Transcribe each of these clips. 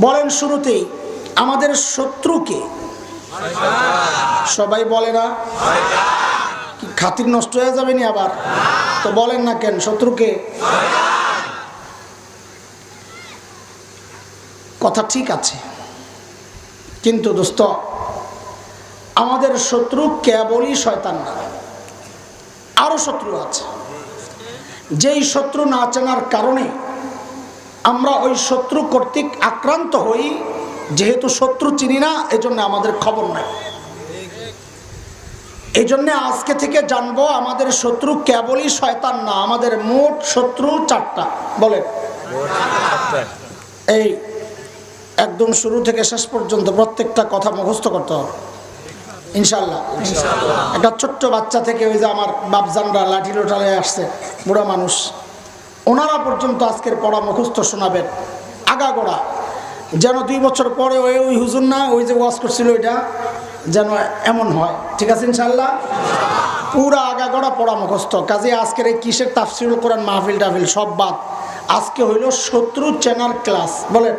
বলেন শুরুতেই আমাদের শত্রুকে সবাই বলে না, কি খাতির নষ্ট হয়ে যাবে নি আবার? তো বলেন না কেন শত্রুকে? কথা ঠিক আছে, কিন্তু দোস্ত আমাদের শত্রু কেবলই শয়তান না, আরো শত্রু আছে। যেই শত্রু না চেনার কারণে আমরা ওই শত্রু কর্তৃক আক্রান্ত হই। যেহেতু শত্রু চিনি না, এজন্য আমাদের খবর নাই। এই জন্য আজকে থেকে জানবো আমাদের শত্রু কেবলই শয়তান না, আমাদের মোট শত্রু 4টা। বলেন এই একদম শুরু থেকে শেষ পর্যন্ত প্রত্যেকটা কথা মুখস্থ করতে হবে ইনশাল্লাহ। একটা ছোট্ট বাচ্চা থেকে ওই যে আমার বাপজানরা লাঠি লোটালে আসছে, বুড়া মানুষ, ওনারা পর্যন্ত আজকের পড়া মুখস্থ শোনাবেন আগাগোড়া, যেন 2 বছর পরে ওই হুজুর না ওই যে ওয়াজ করছিল ওইটা যেন এমন হয়। ঠিক আছে ইনশাল্লাহ, পুরা আগাগোড়া পড়া মুখস্থ। কাজে আজকের এই কিসের তাফসীরুল কোরআন মাহফিল টাফিল সব বাদ, আজকে হইল শত্রু চেনার ক্লাস। বলেন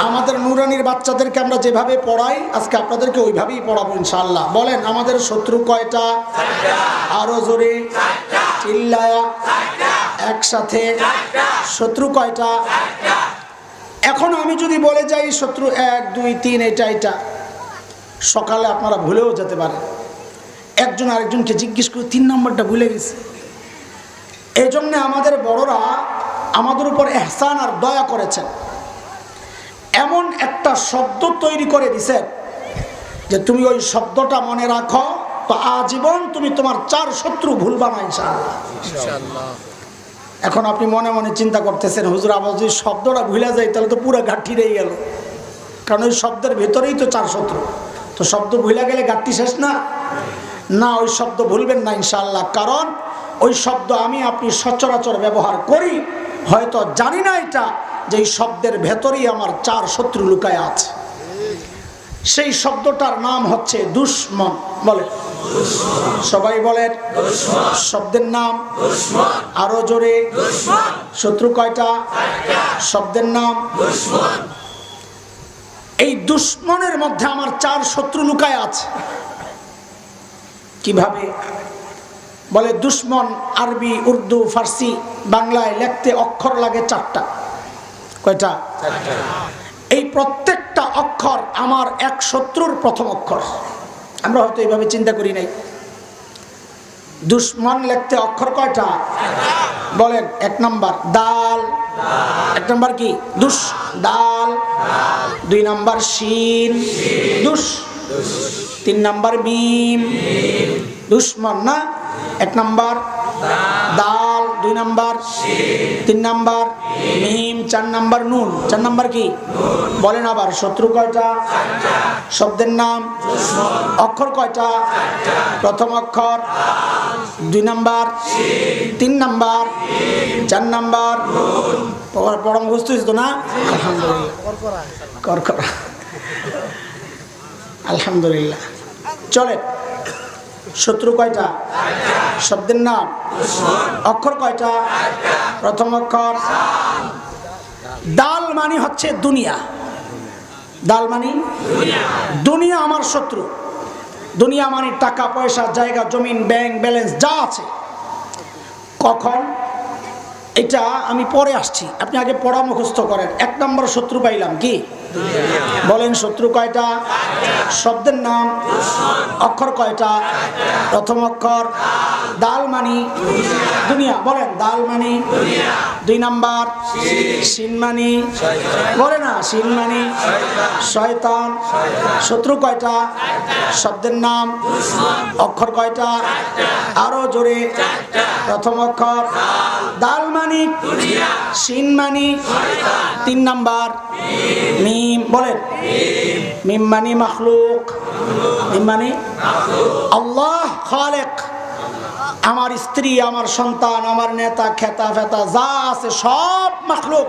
আমাদের নুরানির বাচ্চাদেরকে আমরা যেভাবে পড়াই আজকে আপনাদেরকে ওইভাবেই পড়াবো ইনশাআল্লাহ। বলেন আমাদের শত্রু কয়টা? আরো জোরে চিল্লায়া একসাথে। শত্রু কয়টা? এখন আমি যদি বলে যাই শত্রু 1 2 3 এটা সকালে আপনারা ভুলেও যেতে পারেন। একজন আরেকজনকে জিজ্ঞেস করে 3 নম্বরটা ভুলে গেছে। এই জন্য আমাদের বড়রা আমাদের উপর ইহসান আর দয়া করেছেন, এমন একটা শব্দ তৈরি করে দিছেন যে তুমি ওই শব্দটা মনে রাখো তো আজীবন তুমি তোমার 4 শত্রু ভুলবা না ইনশাআল্লাহ। এখন আপনি মনে মনে চিন্তা করতেছেন, হুজুর আবার যদি শব্দটা ভুলে যায় তাহলে তো পুরো ঘাটতি রয়ে গেল, কারণ ওই শব্দের ভেতরেই তো 4 শত্রু। তো শব্দ ভুলে গেলে ঘাটতি শেষ না? না, ওই শব্দ ভুলবেন না ইনশাআল্লাহ, কারণ ওই শব্দ আমি আপনি সচরাচর ব্যবহার করি, হয়তো জানি না এটা যে এই শব্দের ভেতরেই আমার 4 শত্রু লুকায় আছে। সেই শব্দটার নাম হচ্ছে দুশমন। বলে সবাই বলেন শব্দের নাম আরো জোরে। শত্রু কয়টা? শব্দের নাম। এই দুশমনের মধ্যে আমার 4 শত্রু লুকায় আছে। কিভাবে? বলে দুশমন আরবি, উর্দু, ফার্সি, বাংলায় লিখতে অক্ষর লাগে 4টা। কয়টা? 4টা। এই প্রত্যেকটা অক্ষর আমার এক শত্রুর প্রথম অক্ষর। আমরা হয়তো এইভাবে চিন্তা করি নাই। দুশমন লিখতে অক্ষর কয়টা? বলেন 1 নাম্বার দাল। 1 নাম্বার কি? দুশ, দাল। 2 নাম্বার শিন, দুশ। 3 নাম্বার মিম, দুশমন না। 1 নাম্বার দাল, 2 নাম্বার 3 নাম্বার মিম, 4 নাম্বার নুন। 4 নাম্বার কি? বলেন আবার শত্রু কয়টা? শব্দের নাম অক্ষর কয়টা? প্রথম অক্ষর 2 নাম্বার 3 নাম্বার 4 নাম্বার পড়া মুখস্থ হয়েছে তো না? আলহামদুলিল্লাহ, আলহামদুলিল্লাহ। চলে শত্রু কয়টা? শব্দের নাম অক্ষর কয়টা? প্রথম অক্ষর দাল মানে হচ্ছে দুনিয়া। দাল মানে দুনিয়া আমার শত্রু। দুনিয়া মানে টাকা পয়সা, জায়গা জমিন, ব্যাংক ব্যালেন্স যা আছে। কখন? এটা আমি পরে আসছি, আপনি আগে পড়া মুখস্থ করেন। 1 নম্বর শত্রু পাইলাম কি? বলেন শত্রু কয়টা? শব্দের নাম অক্ষর কয়টা? প্রথম অক্ষর দাল মানি দুনিয়া। বলেন দাল মানি 2 নাম্বার শিন মানি। বলে না শিন মানি শয়তান। শত্রু কয়টা? শব্দের নাম অক্ষর কয়টা? আরো জোরে। প্রথম অক্ষর দাল মানি শিন মানি 3 নাম্বার মিম। বলেন মিম মানি মাখলুক। মিম মানি আল্লাহ খালেক। আমার স্ত্রী, আমার সন্তান, আমার নেতা, খেতা ফেতা যা আছে সব মাখলুক।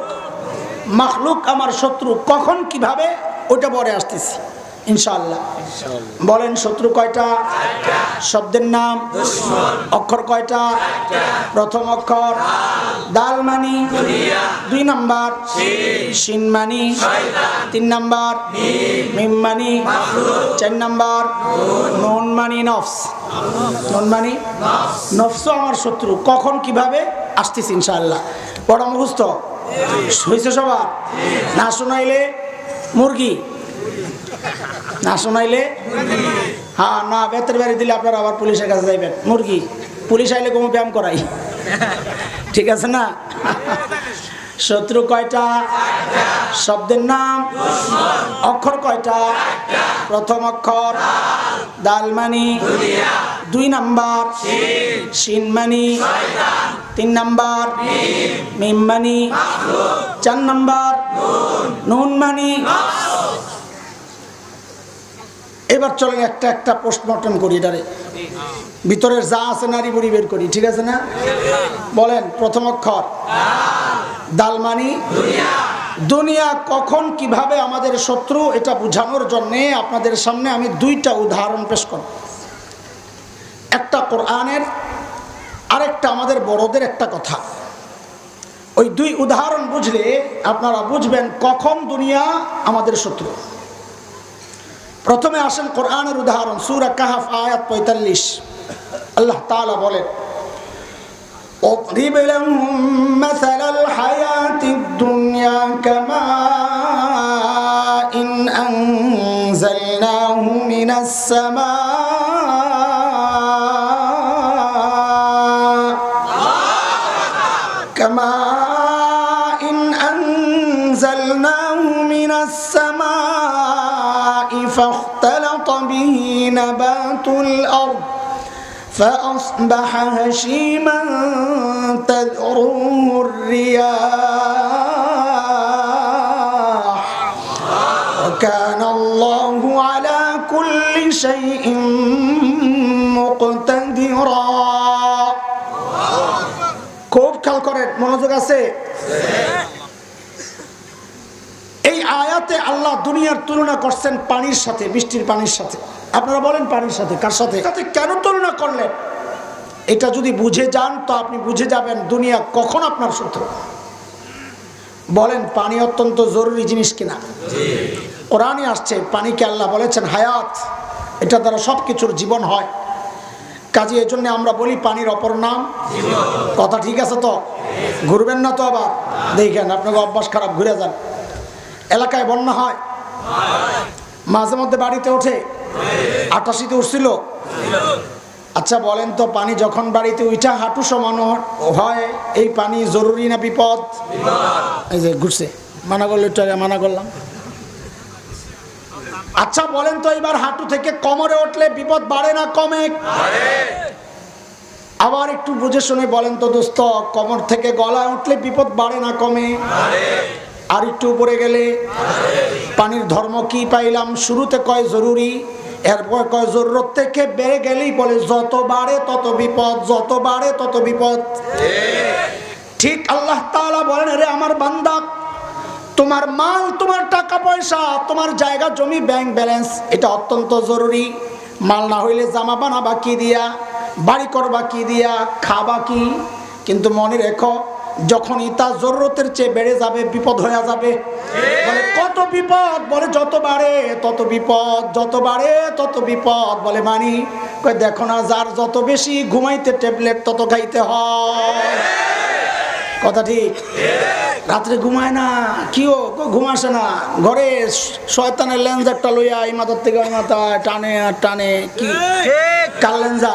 মাখলুক আমার শত্রু। কখন কিভাবে ওটা পরে আসতেছি। ইনশাআল্লাহ। বলেন শত্রু কয়টা? শব্দের নাম অক্ষর কয়টা? প্রথম অক্ষর দাল মানি, 2 নাম্বার শিন মানি, 3 নাম্বার মিম মানি, 4 নাম্বার নুন মানি নফস। নুন মানি নফস আমার শত্রু। কখন কিভাবে আসতেছি ইনশাআল্লাহ। বড় মুখস্থ হয়েছে সবার? না শোনাইলে মুরগি, না শোনাইলে হ্যাঁ, না বেতের বাড়ি দিলে আপনারা আবার পুলিশের কাছে যাইবেন। মুরগি পুলিশ আইলে কোনো ব্যায়াম করাই, ঠিক আছে না? শত্রু কয়টা? শব্দের নাম অক্ষর কয়টা? প্রথম অক্ষর দাল মানি, 2 নাম্বার শিন মানি, 3 নাম্বার মিম মানি, 4 নাম্বার নুন মানি। এবার চলেন একটা একটা পোস্টমর্টম করি, এটারে ভিতরের যা আছে নারী বুড়ি বের করি, ঠিক আছে না? বলেন প্রথম অক্ষর দাল মানি দুনিয়া। কখন কিভাবে আমাদের শত্রু, এটা বোঝানোর জন্য আপনাদের সামনে আমি 2টা উদাহরণ পেশ করব। একটা কোরআনের, আরেকটা আমাদের বড়দের একটা কথা। ওই 2 উদাহরণ বুঝলে আপনারা বুঝবেন কখন দুনিয়া আমাদের শত্রু। প্রথমে আসেন কোরআনের উদাহরণ, সূরা কাহফ আয়াত 45। আল্লাহ তাআলা বলেন, اضرب لهم مثل الحياة الدنيا كماء أنزلناه من السماء كماء أنزلناه من السماء فاختلط به نبات الأرض فأصبح هشيما تذروه الرياح وكان الله على كل شيء مقتدرا। খুব খেয়াল করেন, মনোযোগ আছে? এই আয়াতে আল্লাহ দুনিয়ার তুলনা করছেন পানির সাথে, বৃষ্টির পানির সাথে। আপনারা বলেন পানির সাথে কার সাথে? কেন তুলনা করলেন? এটা যদি বুঝে যান তো আপনি বুঝে যাবেন দুনিয়া কখন আপনার শত্রু। বলেন পানি অত্যন্ত জরুরি জিনিস কিনা? কোরআনে আসছে পানিকে আল্লাহ বলেছেন হায়াত, এটা দ্বারা সবকিছুর জীবন হয়। কাজে এই জন্য আমরা বলি পানির অপর নাম কথা, ঠিক আছে তো? ঘুরবেন না তো আবার? দেখেন আপনাকে অভ্যাস খারাপ, ঘুরে যান। এলাকায় বন্যা হয়, মাঝে মধ্যে বাড়িতে ওঠে, 88-তে উঠছিল। আচ্ছা বলেন তো পানি যখন বাড়িতে উঠা হাঁটু সমানো হয়, এই পানি জরুরি না বিপদ? এই যে ঘুরছে, মানা করলে একটু আগে মানা করলাম। আচ্ছা বলেন তো এবার হাঁটু থেকে কোমরে উঠলে বিপদ বাড়ে না কমে? আবার একটু বুঝে শুনে বলেন তো দোস্ত, কোমর থেকে গলায় উঠলে বিপদ বাড়ে না কমে? আর একটু উপরে গেলে পানির ধর্ম কি পাইলাম? শুরুতে কয় জরুরি, এরপর কয় জরুরত থেকে বেড়ে গেলেই বলে যত বাড়ে তত বিপদ, যত বাড়ে তত বিপদ। ঠিক আল্লাহ তাআলা বলেন, আরে আমার বান্দা, তোমার মাল, তোমার টাকা পয়সা, তোমার জায়গা জমি, ব্যাংক ব্যালেন্স, এটা অত্যন্ত জরুরি। মাল না হইলে জামা বানাবা কি দিয়া, বাড়ি করবা কি দিয়া, খাবা কি? কিন্তু মনে রেখো যখনই তা জরুরতের চেয়ে বেড়ে যাবে বিপদ হয়ে যাবে। বলে কত বিপদ? বলে যত বাড়ে তত বিপদ, যত বাড়ে তত বিপদ। বলে মানি? কই দেখো না, যার যত বেশি ঘুমাইতে ট্যাবলেট তত খাইতে হয়। কথা ঠিক? রাত্রে ঘুমায় না, কিও ঘুমাসে না, ঘরে শয়তানের লেন্স একটা লইয়া এই মাথার থেকে ওই মাথায় টানে আর টানে। কি কার লেন্সা?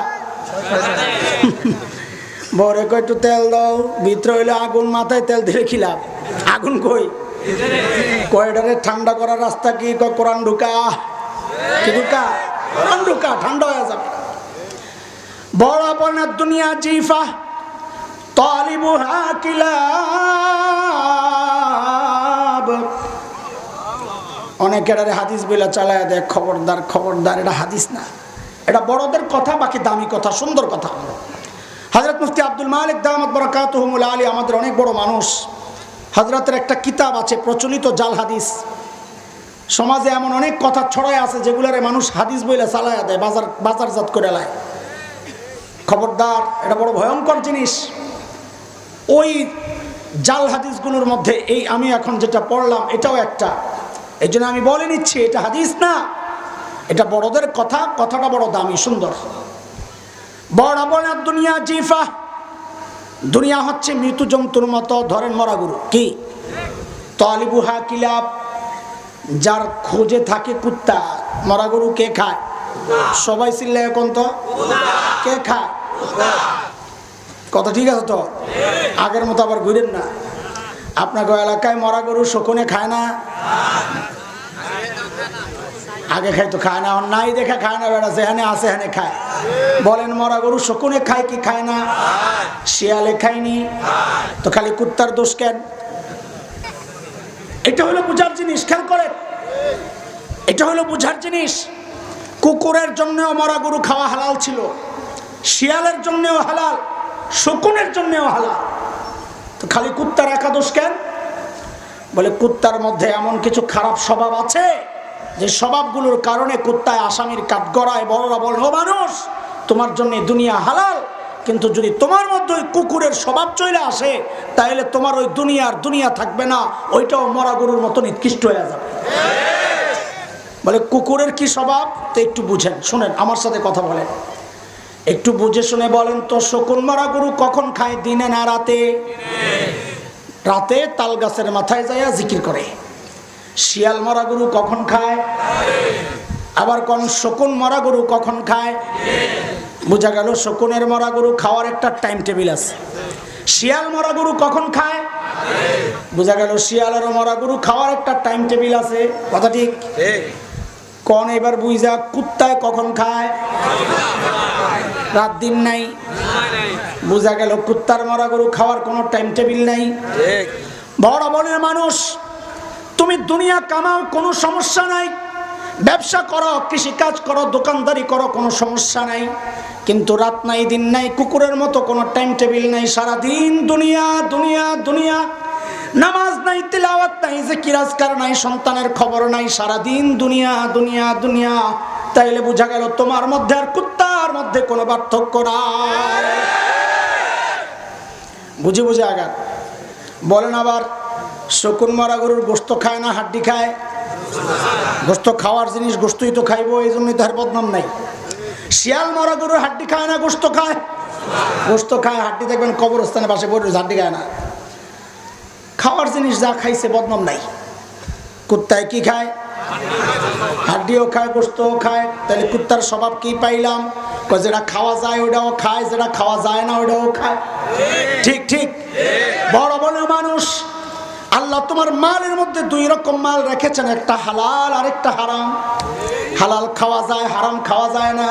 বরে কই একটু তেল দাও, ভিতরে হইলে আগুন, মাথায় তেল দিলে কি লাভ? আগুন কই? কয়ডারে ঠান্ডা করার রাস্তা কি? কোরআন ঢুকা, কি ঢুকা? কোরআন ঢুকা, ঠান্ডা হয়ে যাবে। বড় বনের দুনিয়া জিফা তালিবুহা কিলাব। অনেকের হাদিস বইলা চালায় দেয়, খবরদার খবরদার, এটা হাদিস না, এটা বড়দের কথা, বাকি দামি কথা, সুন্দর কথা। হযরত মুফতি আব্দুল মালিক দামাত বারাকাতুহুল আলী আমাদের অনেক বড় মানুষ। হযরতের একটা কিতাব আছে প্রচলিত জাল হাদিস, সমাজে এমন অনেক কথা ছড়ায় আছে যেগুলারে মানুষ হাদিস বইলে চালায়া দেয়, বাজারজাত করে লায়। খবরদার, এটা বড় ভয়ঙ্কর জিনিস। ওই জাল হাদিসগুলোর মধ্যে এই আমি এখন যেটা পড়লাম এটাও একটা। এই জন্য আমি বলে নিচ্ছি, এটা হাদিস না, এটা বড়দের কথা। কথাটা বড় দামি, সুন্দর। বড় বড় দুনিয়া জিফা, দুনিয়া হচ্ছে মৃত্যু জন্তুর মতো। ধরেন মরা গরু, কি তালিবুহা কিলাব, যার খোঁজে থাকে কুত্তা। মরা গরু কে খায়? সবাই চিল্লে এখন তো কে খায়? কথা ঠিক আছে তো? আগের মতো আবার ঘুরেন না। আপনাকে এলাকায় মরা গরু শকুনে খায় না? আগে খাইতো, খায় না। নাই দেখে খায় না, বেড়া যেখানে আছে হেনে খায়। বলেন মরা গরু শকুনে খায় কি খায় না? শিয়ালে খায়নি তো, খালি কুত্তার দোষ কেন? এটা হলো বুঝার জিনিস, খেয়াল করেন, এটা হলো বুঝার জিনিস। কুকুরের জন্যও মরা গরু খাওয়া হালাল ছিল, শিয়ালের জন্যও হালাল, শকুনের জন্যও হালাল। তো খালি কুত্তার একা দোষ কেন? বলে কুত্তার মধ্যে এমন কিছু খারাপ স্বভাব আছে যে স্বভাবগুলোর কারণে কুত্তায় আসামির কাঠ গড়ায়। বড়রা বলেন, ও মানুষ, তোমার জন্য দুনিয়া হালাল, কিন্তু যদি তোমার মধ্যে ওই কুকুরের স্বভাব চলে আসে তাহলে তোমার ওই দুনিয়া থাকবে না, ওইটাও মরা গরুর মতো নিকৃষ্ট হয়ে যাবে। বলে কুকুরের কি স্বভাব? তো একটু বুঝেন, শুনেন, আমার সাথে কথা বলেন, একটু বুঝে শুনে বলেন তো। শকুন মরা গরু কখন খায়? দিনে না রাতে? রাতে তাল গাছের মাথায় যাইয়া জিকির করে। শিয়াল মরা গরু কখন খায়? আবার কোন শকুন মরা গরু কখন খায়? বোঝা গেল শকুনের মরা গরু খাওয়ার একটা টাইম টেবিল আছে। শিয়াল মরা গরু কখন খায়? বোঝা গেল শিয়ালের মরা গরু খাওয়ার একটা টাইম টেবিল আছে। কথা ঠিক? কোন এবার বুঝা কুত্তায় কখন খায়? রাত দিন নাই। বোঝা গেল কুত্তার মরা গরু খাওয়ার কোনো টাইম টেবিল নাই। বড় বনের মানুষ, তুমি দুনিয়া কামাও, কোনো সমস্যা নাই, ব্যবসা করো, কৃষিকাজ করো, দোকানদারি করো, কোনো সমস্যা নাই, কিন্তু রাত নাই দিন নাই, কুকুরের মতো কোনো টাইম টেবিল নাই। সারাদিন দুনিয়া দুনিয়া দুনিয়া, নামাজ নাই, তিলাওয়াত নাই, জিকির আজকার নাই, সন্তানের খবর নাই, সারাদিন দুনিয়া দুনিয়া দুনিয়া। তাইলে বোঝা গেল তোমার মধ্যে আর কুত্তার মধ্যে কোনো পার্থক্য নাই। বুঝে বুঝে আঘাত বলেন। আবার শকুন মরা গরুর গোস্ত খায় না হাড্ডি খায়? গোস্ত খাওয়ার জিনিস, গোস্তই তো খাইবো, এই জন্যই তার বদনাম নাই। শিয়াল মরা গরুর হাড্ডি খায় না গোস্ত খায়? গোস্ত খায়, হাড্ডি দেখবেন কবরস্থানে পাশে পড়ে, হাড্ডি খায় না। খাওয়ার জিনিস যা খাইছে বদনাম নাই। কুত্তায় কি খায়? হাড্ডিও খায়, গোস্তও খায়। তাহলে কুত্তার স্বভাব কি পাইলাম? যেটা খাওয়া যায় ওটাও খায়, যেটা খাওয়া যায় না ওটাও খায়। ঠিক ঠিক। বড় বড় মানুষ, আল্লাহ তোমার মালের মধ্যে দুই রকম মাল রেখেছেন, একটা হালাল আর একটা হারাম। হালাল খাওয়া যায়, হারাম খাওয়া যায় না।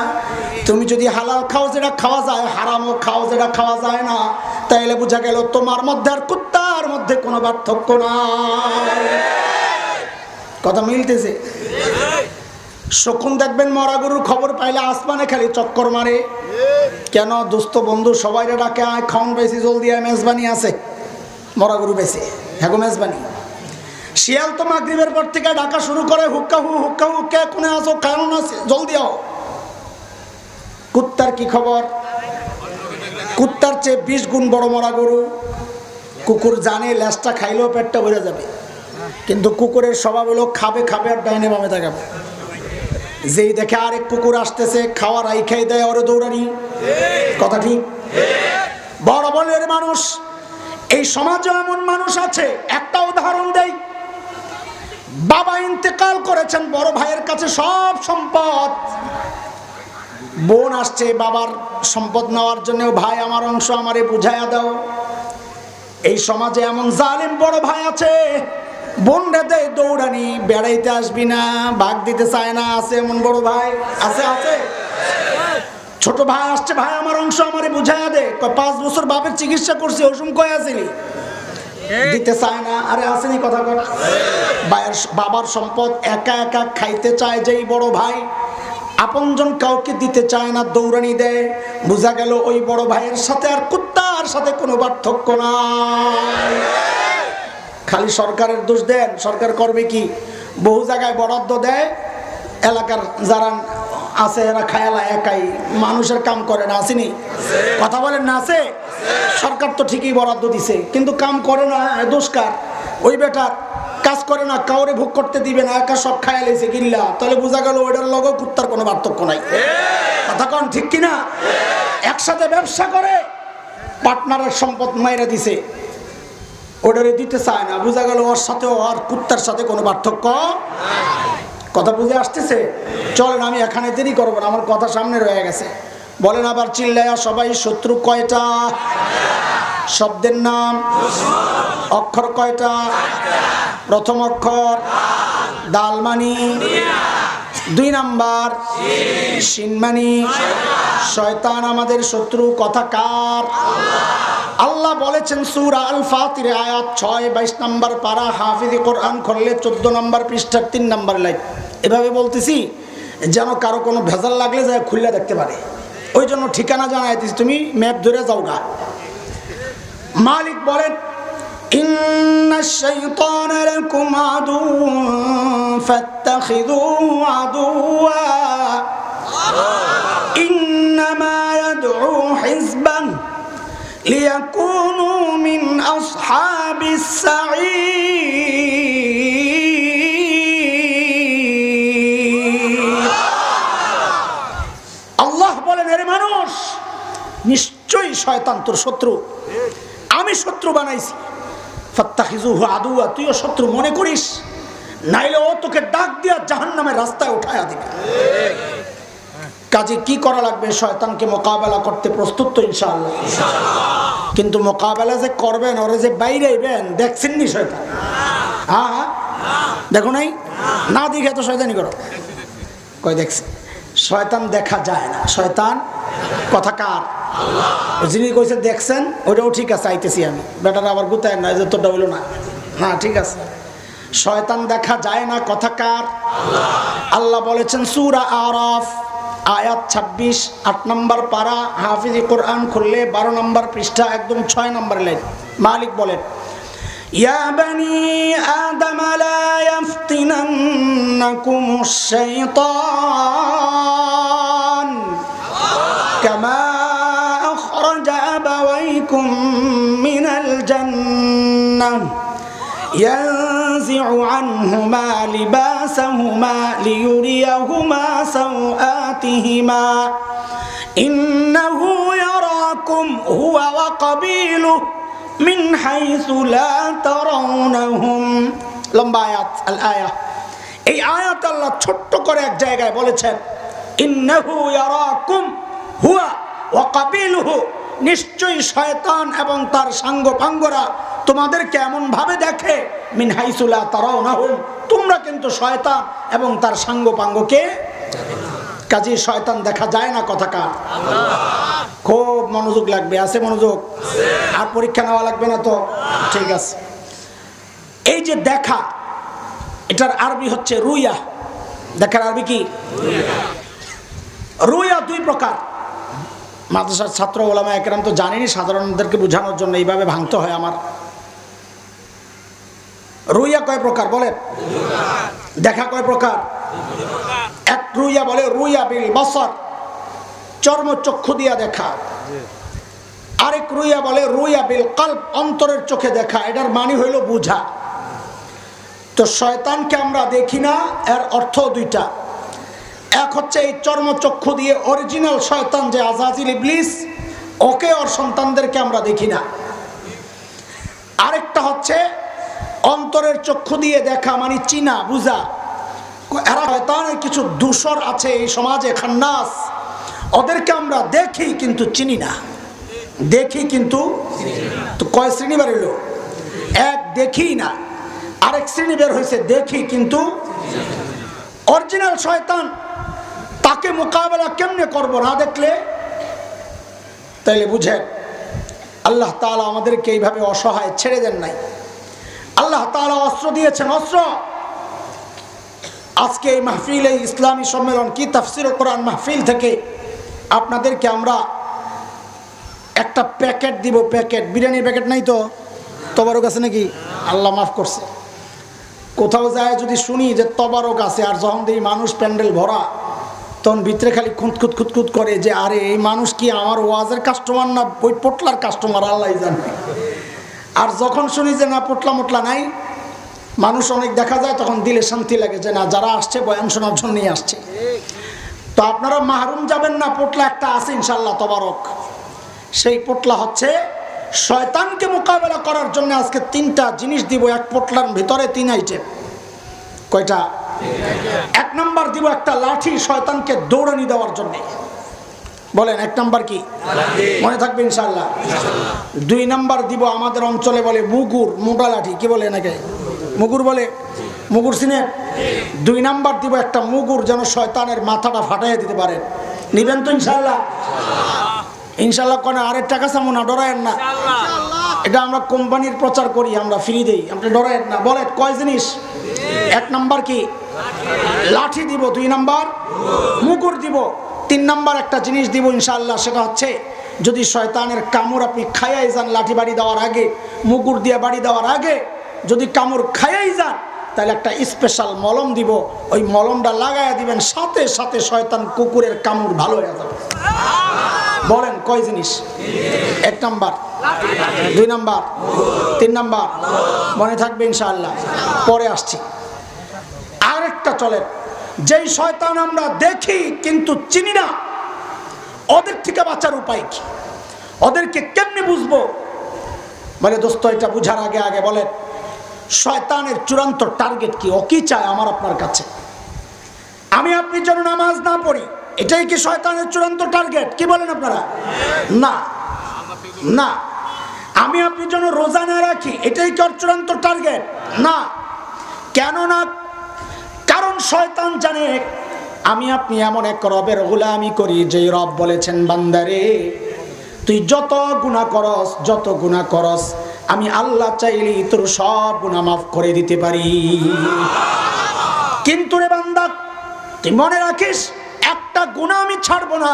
তুমি যদি হালাল খাও যেটা খাওয়া যায়, হারামও খাও যেটা খাওয়া যায় না, তাইলে বোঝা গেল তোমার মধ্যে আর কুত্তার মধ্যে কোনো পার্থক্য নাই। কথা মিলতেছে? শকুন দেখবেন মরা গরুর খবর পাইলে আসমানে খালি চক্কর মারে। কেন? দোস্ত বন্ধু সবাই ডাকে, আয় খাওন বেশি জলদি, আয় মেজবানি আছে। মরা গরু বেশি, হ্যাঁ মেজবানি। শিয়াল তো মাগরিবের পর থেকে ডাকা শুরু করে, হুক্কা হু হুক্কা হু, কে কোনে আসো, কারণ আছে, জলদি আও। কুত্তার কি খবর? কুত্তার চেয়ে 20 গুণ বড় মরা গরু। কুকুর জানে ল্যাসটা খাইলেও পেটটা ভরে যাবে, কিন্তু কুকুরের স্বভাব হলো খাবে খাবে আর ডাইনে বামে তাকাবে। যেই দেখে আরেক কুকুর আসতেছে, খাওয়ার আই খাই দেয়, ওরে দৌড়ানি। কথা ঠিক? বড় বলের মানুষ, এই সমাজে এমন মানুষ আছে। একটা উদাহরণ দেই। বাবা ইন্তেকাল করেছেন, বড় ভাইয়ের কাছে সব সম্পদ। বোন আসছে বাবার সম্পদ নেওয়ার জন্য, ভাই আমার অংশ আমারে বুঝাইয়া দাও। এই সমাজে এমন জালিম বড় ভাই আছে, বোন রে দেয় দৌড়ানি, বেড়াইতে আসবি না, ভাগ দিতে চায় না। আছে এমন বড় ভাই? আছে আছে। ছোট ভাই আসছে, ভাই আমার অংশ আমারে বুঝাইয়া দে। 5 বছর বাপের চিকিৎসা করছি, ওষুধ কয়ে আসিনি, দিতে চায় না। আরে আসেনি কথা কর। বাবার সম্পদ একা একা খাইতে চায় যেই বড় ভাই, আপনজন কাউকে দিতে চায় না, দৌড়ানি দেয়। বোঝা গেল ওই বড় ভাইয়ের সাথে আর কুত্তার সাথে কোনো পার্থক্য নাই। খালি সরকারের দোষ দেন, সরকার করবে কি? বহু জায়গায় বরাদ্দ দেয়, এলাকার যারা আছে এরা খায়ালা একাই, মানুষের কাম করে না। আসেনি? কথা বলেন না? আছে। সরকার তো ঠিকই বরাদ্দ দিছে, কিন্তু কাম করে না। দোষকার ওই বেটার, কাজ করে না, কাউরে ভোগ করতে দিবে না, একা সব খায়া লেছে গিল্লা। তাহলে বোঝা গেল ওইটার লগে কুত্তার কোনো পার্থক্য নাই। কথা কন ঠিক কিনা? একসাথে ব্যবসা করে পার্টনারের সম্পদ মাইরা দিছে, ওটারে দিতে চায় না। বোঝা গেল ওর সাথে আর কুত্তার সাথে কোনো পার্থক্য। কথা বুঝে আসতেছে? চলেন আমি এখানে দেরি করবো না, আমার কথা সামনে রয়ে গেছে। বলেন আবার চিল্লায়া সবাই, শত্রু কয়টা? শব্দের নাম। অক্ষর কয়টা? প্রথম অক্ষর দাল মানি, 2 নাম্বার শিন মানি। শয়তান আমাদের শত্রু। কথা কার? আল্লাহ বলেছেন সূরা আল ফাতির আয়াত 6, 22 নাম্বার পারা, হাফিজ কোরআন খুললে 14 নাম্বার পৃষ্ঠার 3 নাম্বার লাইন। এভাবে বলতেছি যেন কারো কোনো ভেজাল লাগলে যায় খুলে দেখতে পারে, ওই জন্য ঠিকানা জানাইতেছি, তুমি ম্যাপ ধরে যাও গা। মালিক বলেন ইন্নাশ শাইতানা লাকুম আদুউন ফাত্তাখিযুহু আদুওয়া ইন্নামা ইয়াদউ হিজবান লিয়াকুনু মিন আসহাবিস সাঈর। আল্লাহ বলেন, এরে মানুষ, নিশ্চয়ই শয়তান তোর শত্রু, আমি শত্রু বানাইছি। ফাত্তাখিযুহু আদুওয়া, তুইও শত্রু মনে করিস, নাইলে ও তোকে ডাক দিয়া জাহান্নামের রাস্তায় উঠায়া দিবে। কাজে কি করা লাগবে? শয়তানকে মোকাবেলা করতে প্রস্তুত তো ইনশাআল্লাহ? কিন্তু মোকাবেলা যে করবেন, ওরে যে বাইরে আইবেন, দেখছেন নি শয়তান? হ্যাঁ দেখো নাই? না দেখে তো শয়তানি করো। কই দেখছি? শয়তান দেখা যায় না, শয়তান কথা কার? যিনি কইছে দেখছেন, ওটাও ঠিক আছে, আইতেছি আমি। বেটার আবার গুতায় না যে তোরটা হইল না। হ্যাঁ ঠিক আছে, শয়তান দেখা যায় না, কথা কার? আল্লাহ বলেছেন সূরা আরাফ আয়াত 26, 8 নাম্বার পারা, হাফিজ কোরআন খুললে 12 নাম্বার পৃষ্ঠা, একদম 6 নাম্বার লাইন। মালিক বলেন ইয়া বানি আদম লা ইয়াফতিনান্নাকুমুশ শাইতান কামা আখরাজা আবাওয়াইকুম মিনাল জান্নাহ ينزع عنهما لباسهما ليريهما سوآتهما إنه يراكم هو وقبيله من حيث لا ترونهم। লম্বা আয়াত আল আয়া। এই আয়াত আল্লাহ ছোট্ট করে এক জায়গায় বলেছেন ইন্নাহু ইয়ারাকুম হুয়া ওয়া কাবিলুহু, নিশ্চয়ই শয়তান এবং তার সাঙ্গপাঙ্গরা তোমাদেরকে এমন ভাবে দেখে মিন হাইসু লা তারাউনাহুম, তোমরা কিন্তু শয়তান এবং তার সাঙ্গপাঙ্গকে। কাজে শয়তান দেখা যায় না, কথা কার? খুব মনোযোগ লাগবে। আছে মনোযোগ? আর পরীক্ষা নেওয়া লাগবে না তো? ঠিক আছে। এই যে দেখা, এটার আরবি হচ্ছে রুইয়া। দেখার আরবি কি? রুইয়া 2 প্রকার। মাদ্রাসার ছাত্র ওলামা একরাম তো জানেনি, সাধারণদেরকে বোঝানোর জন্য এইভাবে ভাঙতে হয় আমার। রুইয়া কয় প্রকার বলেন? দেখা কয় প্রকার? এক রুইয়া বলে রুইয়া বিল বসর, চর্মচক্ষু দিয়া দেখা। আরেক রুইয়া বলে রুইয়া বিল কলব, অন্তরের চোখে দেখা। এটার মানে হইল বুঝা। তো শয়তানকে আমরা দেখি না, এর অর্থ 2টা। এক হচ্ছে এই চর্মচক্ষু দিয়ে অরিজিনাল শয়তান যে আজাজিল ইবলিস, ওকে ওর সন্তানদেরকে আমরা দেখি না। আরেকটা হচ্ছে অন্তরের চক্ষু দিয়ে দেখা, মানে চিনা বুঝা। এরা শয়তানের কিছু দূষর আছে এই সমাজে, খান্নাস, ওদেরকে আমরা দেখি কিন্তু চিনি না। দেখি কিন্তু, তো কয় শ্রেণী বের হইল? এক, দেখি না। আরেক শ্রেণী বের হয়েছে দেখি কিন্তু। অরিজিনাল শয়তান, তাকে মোকাবেলা কেমনে করবো না দেখলে? তাইলে বুঝেন আল্লাহ তাআলা আমাদেরকে এইভাবে অসহায় ছেড়ে দেন নাই। আল্লাহ তাআলা অস্ত্র দিয়েছেন, অস্ত্র। আজকে এই মাহফিল, এই ইসলামী সম্মেলন কি তাফসীর কোরআন মাহফিল থেকে আপনাদেরকে আমরা একটা প্যাকেট দিব। প্যাকেট, বিরিয়ানির প্যাকেট নাই তো? তোমারও কাছে নাকি? আল্লাহ মাফ করছে। কোথাও যায় যদি শুনি যে তবারক আছে, আর যখন দেখি মানুষ প্যান্ডেল ভরা, তখন ভিতরে খালি খুঁতখুত খুঁতখুত করে যে আরে এই মানুষ কি আমার ওয়াজের কাস্টমার না ওই পোটলার কাস্টমার, আল্লাহ জানে। আর যখন শুনি যে না পোটলা মোটলা নাই, মানুষ অনেক দেখা যায়, তখন দিলে শান্তি লাগে যে না যারা আসছে বয়ান শোনার জন্যই আসছে। তো আপনারা মাহরুম যাবেন না, পোটলা একটা আছে ইনশাল্লাহ তবারক। সেই পোটলা হচ্ছে শয়তানকে মোকাবেলা করার জন্য আজকে 3টা জিনিস দিব এক পোটলার ভিতরে, 3 আইটেম। কয়টা? 1 নাম্বার দিব একটা লাঠি শয়তানকে দৌড়ানি দেওয়ার জন্য। বলেন 1 নাম্বার কি? মনে থাকবে ইনশাআল্লাহ। 2 নাম্বার দিব আমাদের অঞ্চলে বলে মুগুর, মোটা লাঠি, কি বলে নাকি মুগুর বলে, মুগুর চিনে? 2 নাম্বার দিব একটা মুগুর, যেন শয়তানের মাথাটা ফাটাইয়া দিতে পারেন। নিবেন তো ইনশাআল্লাহ? ইনশাআল্লাহ কোন আরেক টাকা চামো না, ডরায়েন না। এটা আমরা কোম্পানির প্রচার করি, আমরা ফ্রি দেই, আপনি ডরায়েন না। বলেন কয় জিনিস? 1 নাম্বার কি? লাঠি দিব। 2 নাম্বার মুগুর দিব। 3 নাম্বার একটা জিনিস দিব ইনশাআল্লাহ, সেটা হচ্ছে যদি শয়তানের কামড় আপনি খাইয়াই যান, লাঠি বাড়ি দেওয়ার আগে, মুগুর দিয়ে বাড়ি দেওয়ার আগে যদি কামড় খাইয়াই যান, তাহলে একটা স্পেশাল মলম দিব, ওই মলমটা লাগাইয়া দিবেন, সাথে সাথে শয়তান কুকুরের কামড় ভালো হয়ে যাবে। বলেন কয় জিনিস? 1 নাম্বার, 2 নাম্বার, 3 নাম্বার। মনে থাকবে ইনশাআল্লাহ। পরে আসছি আরেকটা। চলেন, যেই শয়তান আমরা দেখি কিন্তু চিনি না, ওদের থেকে বাঁচার উপায় কি? ওদেরকে কেমনে বুঝবো? মানে দোস্ত, এটা বুঝার আগে আগে বলেন শয়তানের চূড়ান্ত টার্গেট কি? ও কি চায় আমার আপনার কাছে? আমি আপনি যেন নামাজ না পড়ি, এটাই কি শয়তানের চূড়ান্ত টার্গেট? কি বলেন আপনারা? না না। আমি আপনি যেন রোজা না রাখি, এটাই কি ওর চূড়ান্ত টার্গেট? না। কেন না? কারণ শয়তান জানে আমি আপনি এমন এক রবের গোলামি করি, যে রব বলেছেন বান্দারে তুই যত গুনাহ করস, যত গুনাহ করস, আমি আল্লাহ চাইলেই তোর সব গুনাহ মাফ করে দিতে পারি। কিন্তু রে বান্দা, তুই মনে রাখিস একটা গুনাহ আমি ছাড়বো না।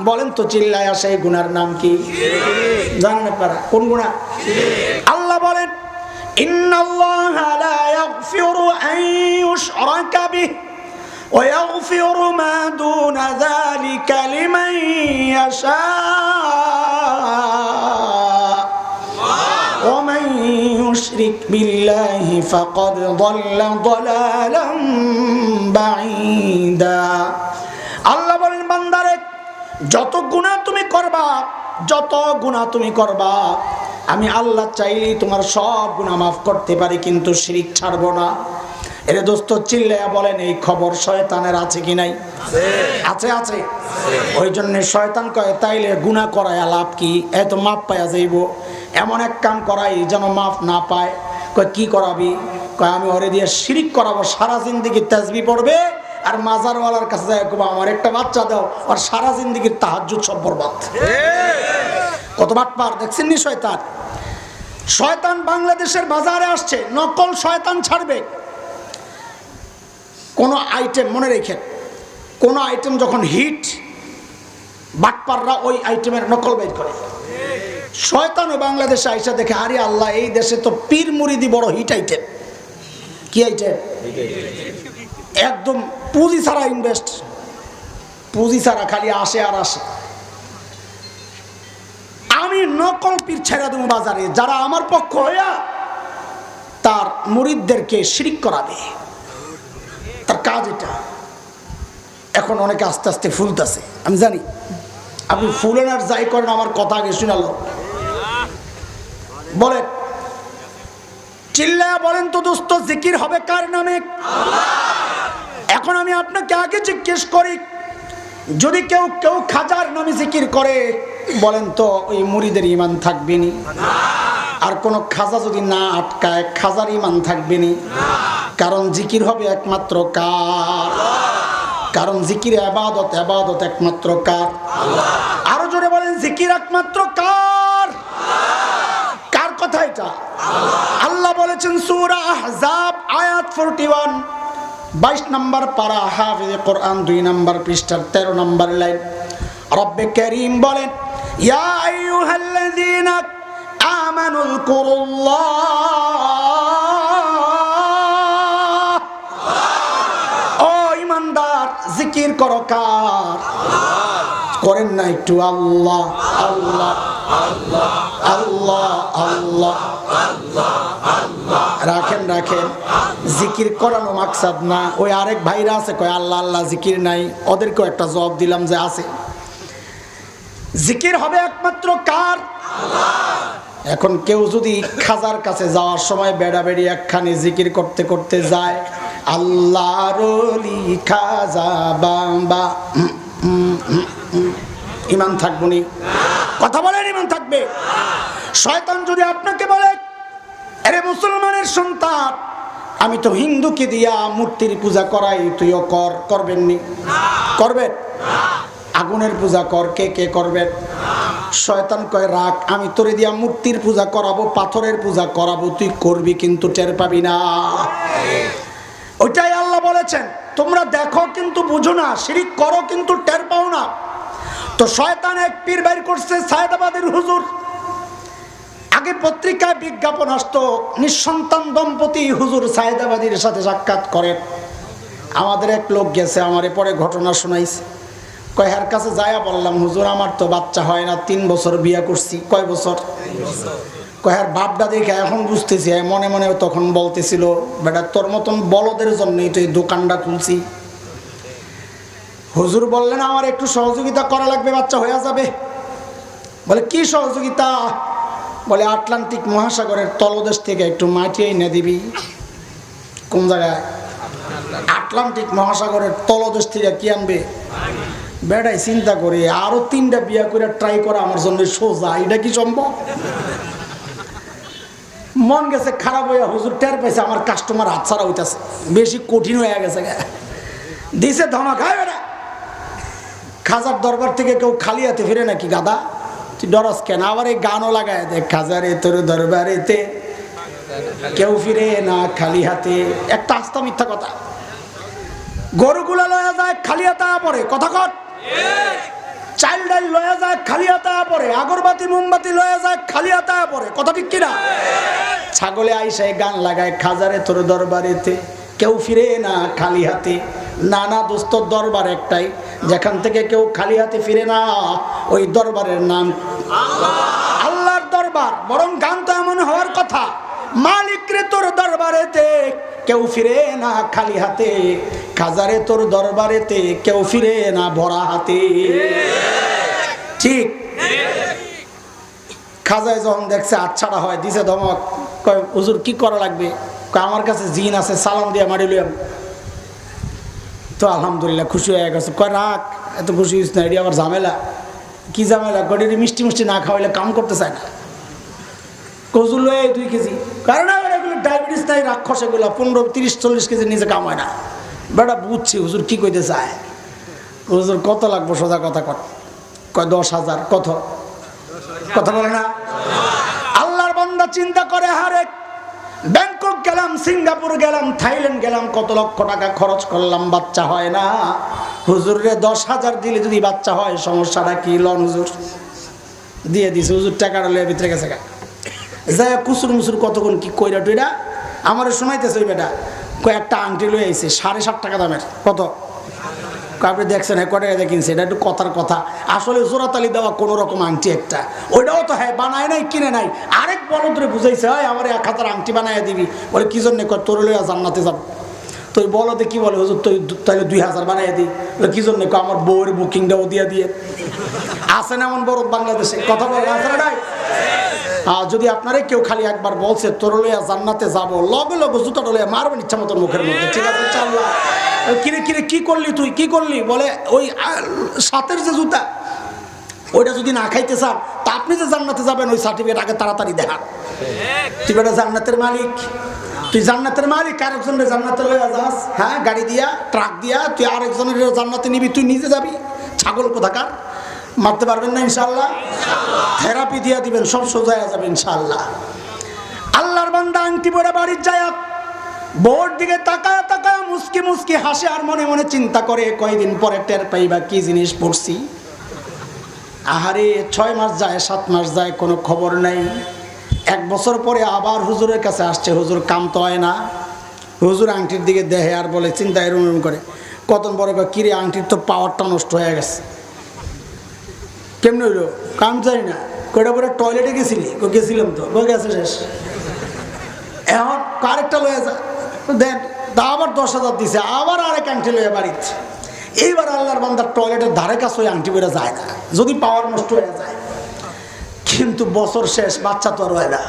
বলেন তো চিল্লায় আসে, এই গুনার নাম কি? জানেন আপনারা কোন গুনাহ? আল্লাহ বলেন ইন্নাল্লাহা লা ইয়াগফিরু আন ইউশরাকা বিহি ওয়া ইয়াগফিরু মা দুনা যালিকা লিমান ইয়াশা ওয়া মান ইউশরিক বিল্লাহি ফাকাদ দাল্লা দালালান বাঈদা। আল্লাহ বলেন বান্দারে যত গুনাহ তুমি করবা, যত গুনাহ তুমি করবা, আমি আল্লাহ চাইলেই তোমার সব গুনাহ মাফ করতে পারি, কিন্তু শিরক ছাড়বো না। এরে দোস্ত চিল্লায়া বলেন এই খবর শয়তানের আছে কি নাই? আছে, আছে। ওই জন্য শয়তান কয় তাইলে গুনাহ করায় লাভ কি? এত মাপ পায়া যাইব, এমন এক কাম করাই যেন মাফ না পায়। কয় কি করাবি? কয় আমি ওরে দিয়ে শিরক করাবো, সারা জিন্দেগি তাসবিহ পড়বে, আর মাজারওয়ালার কাছে যায় কবা আমার একটা বাচ্চা দাও, আর সারা জিন্দেগির তাহাজ্জুদ সব বরবাদ। কত বাটপার দেখছেন নি শয়তান? শয়তান বাংলাদেশের বাজারে আসছে, নকল শয়তান ছাড়বে। কোন আইটেম মনে রেখেন, কোন আইটেম যখন হিট, বাটপাররা ওই আইটেমের নকল বের করে। শয়তানও বাংলাদেশে আইসা দেখে আরে আল্লাহ, এই দেশে তো পীর মুরিদি বড় হিট আইটেম। কি আইটেম? একদম পুঁজি ছাড়া ইনভেস্ট, পুঁজি ছাড়া খালি আসে আর আসে। আমি নকল পীর ছেড়ে দেবো বাজারে, যারা আমার পক্ষ হইয়া তার মুরিদদেরকে শিরিক করাবে, তার কাজ এটা। এখন অনেকে আস্তে আস্তে ফুলতেছে, আমি জানি। আপনি ফুলেন আর যাই করেন, আমার কথা আগে শুনালো। বলেন চিল্লায়া বলেন তো দোস্ত, জিকির হবে কার নামে? এখন আমি আপনাকে আগে জিজ্ঞেস করি, যদি কেউ খাজার নামে জিকির করে, বলেন তো ওই মুরিদের ঈমান থাকবে নি? আর কোন খাজা যদি না আটকায়, খাজার ঈমান থাকবে নি? কারণ জিকির হবে একমাত্র কার? কারণ জিকির ইবাদত, ইবাদত একমাত্র কার? আরো জোরে বলেন জিকির একমাত্র কার? কার কথা এটা? আল্লাহ বলেছেন সূরা আহজাব আয়াত 41, 22 নম্বর পারা, হাফিজে কোরআন 2 নম্বর পৃষ্ঠার 13 নম্বর লাইন। রব্বে কারীম বলেন ইয়া জিকির করো কার? করেন না একটু? আল্লাহ আল্লাহ আল্লাহ আল্লাহ আল্লাহ। রাখেন রাখেন, জিকির করানো মাকসাদ না। ওই আরেক ভাইরা আছে কয় আল্লাহ আল্লাহ, জিকির নাই, ওদেরকেও একটা জবাব দিলাম যে আছে। জিকির হবে একমাত্র কার? এখন কেউ যদি খাজার কাছে যাওয়ার সময় বেড়াবেড়ি একখানে জিকির করতে করতে যায়, আল্লাহর ওলি খাজা বাবা, ঈমান থাকবে নি? কথা বলেন, ঈমান থাকবে? শয়তান যদি আপনাকে বলে, আরে মুসলমানের সন্তান, আমি তো হিন্দুকে দিয়া মূর্তির পূজা করাই, তুইও কর, করবেন নি? করবেন? আগুনের পূজা কর, কে কে করবেন? শয়তান কয় রাখ, আমি তোরে দিয়া মূর্তির পূজা করাবো, পাথরের পূজা করাবো, তুই করবি কিন্তু টের পাবি না। ওইটাই আল্লাহ বলেছেন, তোমরা দেখো কিন্তু বুঝো না, শিরিক করো কিন্তু টের পাও না। তো শয়তান এক পীর বাইর করছে, সায়েদাবাদের হুজুর। আগে পত্রিকায় বিজ্ঞাপন আসতো, নিঃসন্তান দম্পতি হুজুর সায়েদাবাদীর সাথে সাক্ষাৎ করেন। আমাদের এক লোক গেছে, আমারে পরে ঘটনা শোনাইছে। কয়ের কাছে যায়া বললাম, হুজুর আমার তো বাচ্চা হয় না, 3 বছর বিয়া করছি। কয় বছর? কয়ের বাপটা দেখে এখন বুঝতেছি, মনে মনে তখন বলতেছিল, বেটা তোর মতন বলদের জন্যই তো এই দোকানটা খুলছি। হুজুর বললেন, আমার একটু সহযোগিতা করা লাগবে, বাচ্চা হয়ে যাবে। বলে কি সহযোগিতা? বলে আটলান্টিক মহাসাগরের তলদেশ থেকে একটু মাটি এনে দিবি। কোন জায়গায়? আটলান্টিক মহাসাগরের তলদেশ থেকে কি আনবে? বেটাই চিন্তা করে আরো 3টা বিয়া করে ট্রাই করা আমার জন্য সোজা, এটা কি সম্ভব? মন গেছে খারাপ হইয়া, হুজুর টের পাইছে আমার কাস্টমার হাত ছাড়া হইতেছে, বেশি কঠিন হয়ে গেছে। দিছে ধমক, হয় বেটা, খাজার দরবার থেকে কেউ খালি হাতে ফিরে নাকি গাদা? তুই ডরস কেন? আবার এই গানও লাগায় দেখ, খাজারে তোর দরবারেতে কেউ ফিরে না খালি হাতে। একটা আস্তা মিথ্যা কথা। গরুগুলা লয়া যায় খালি হাতে পরে, কথা কর। চাইল ডাইল লয়া যায় খালি হাতে পরে, আগরবাতি মোমবাতি লয়া যায় খালি হাতে পরে, কথা ঠিক কিনা? ছাগলে আইসায় গান লাগায়, খাজারে তোর দরবারেতে কেউ ফিরে না খালি হাতে। নানা দোস্ত, দরবার একটাই, যেখান থেকে কেউ খালি হাতে ফিরে না, ওই দরবারের নাম আল্লাহর দরবার। বরং গান তো এমন হওয়ার কথা, মালিক রে তোর দরবারেতে কেউ ফিরে না খালি হাতে, খাজারে তোর দরবারেতে কেউ ফিরে না ভরা হাতে। ঠিক? খাজায় যখন দেখছে আচ্ছাটা হয়, দিছে ধমক। কয় হুজুর কি করা লাগবে? আমার কাছে জিন আছে, সালাম দিয়া মারি লইয়াম। তো আলহামদুলিল্লাহ খুশি হয়ে গেছে। কয় রাখ, এত খুশি হইস না, এটি আবার ঝামেলা। কি ঝামেলা? কটি মিষ্টি মিষ্টি না খাওয়াইলে কাম করতে চায় না। কজুর লয়ে 2 কেজি, কারণ এগুলো ডায়াবেটিস নাই, রাক্ষস এগুলো 15, 30, 40 কেজি নিচে কাম হয় না। বেটা বুঝছি হুজুর কি কইতে চায়। হুজুর কত লাগবো? সোজা কথা কর। কয় 10,000। কত? কথা বলে না। আল্লাহর বান্দা চিন্তা করে, হারে ব্যাংকক গেলাম, সিঙ্গাপুর গেলাম, থাইল্যান্ড গেলাম, কত লক্ষ টাকা খরচ করলাম, বাচ্চা হয় না। হুজুর রে 10,000 দিলে যদি বাচ্চা হয়, সমস্যাটা কি? লন হুজুর। দিয়ে দিছে। হুজুর টাকাটা লয়ে ভিতরে গেছে, যাই কুসুর মুসুর কতক্ষণ কি কইরা টইরা আমার শোনাইতেছে। ওই বেটা কয়েকটা আংটি লয়ে আইছে 7.5 টাকা দামের। কত? আপনি দেখছেন, হ্যাঁ কটা কিনছে? এটা একটু কথার কথা, আসলে জোড়াতালি দেওয়া কোনো রকম আংটি একটা। ওইটাও তো হ্যাঁ বানায় নাই, কিনে নাই। আরেক বড় ধরে বুঝাইছে, হয় আমার 1000 আংটি বানাইয়া দিবি। বলে কি জন্য? তোর লইয়া জান্নাতে যাব। তো বলতে কি বলে, হুজুর তুই তাহলে 2000 বানাইয়া দিই। কি জন্য? আমার বউয়ের বুকিংটাও দিয়া দিয়ে। আছে না এমন বড় বাংলাদেশে? কথা বলে আছে না? যদি আপনারে কেউ খালি একবার বলছে তোর লইয়া জান্নাতে যাবো, লগে লগে জুতাটা লইয়া মারবেন ইচ্ছা মতো মুখের মধ্যে। ঠিক আছে, চাল্লা কিরে কিরে কি করলি তুই? কি করলি? বলে ওই সাতের যে জুতা, ওইটা যদি না খাইতে চান তা আপনি যে জান্নাতে যাবেন, ওই সার্টিফিকেট আগে তাড়াতাড়ি দেখান। তুই বেটা জান্নাতের মালিক, তুই জান্নাতের মালিক, আরেকজনের জান্নাতে লইয়া যাস। হ্যাঁ, গাড়ি দিয়া, ট্রাক দিয়া তুই আরেকজনের জান্নাতে নিবি, তুই নিজে যাবি? ছাগল কোথাকার! মারতে পারবেন না ইনশাআল্লাহ। থেরাপি দিয়া দিবেন, সব সোজা হয়ে যাবে ইনশাআল্লাহ। আল্লাহর বান্দা আংটি পরে বাড়ির যায়, বোর দিকে তাকায় তাকায় মুস্কি মুস্কি হাসে, আর মনে মনে চিন্তা করে কয়দিন পরে টের পাইবা কি জিনিস পড়ছি। আহারে 6 মাস যায়, 7 মাস যায়, কোনো খবর নাই। 1 বছর পরে আবার হুজুরের কাছে আসছে। হুজুর কাম তো হয় না। হুজুর আংটির দিকে দেখে আর বলে, চিন্তা এরম করে, কতন বড় কিরে আংটির তো পাওয়ারটা নষ্ট হয়ে গেছে। কেমনি হইলো? কাম জানি না। কয়টা পরে টয়লেটে গেছিলি? গেছিলাম তো। গেছে শেষ। এখন কারেকটা লয়ে যা দেন, তা আবার 10,000 দিছে, আবার আরেক আংটি লয়ে বাড়িতে। এইবার আল্লাহর বান্দার টয়লেটের ধারে কাছে ওই আংটি বেড়ে যায় না, যদি পাওয়ার নষ্ট হয়ে যায়। কিন্তু বছর শেষ, বাচ্চা তো আর হয় না।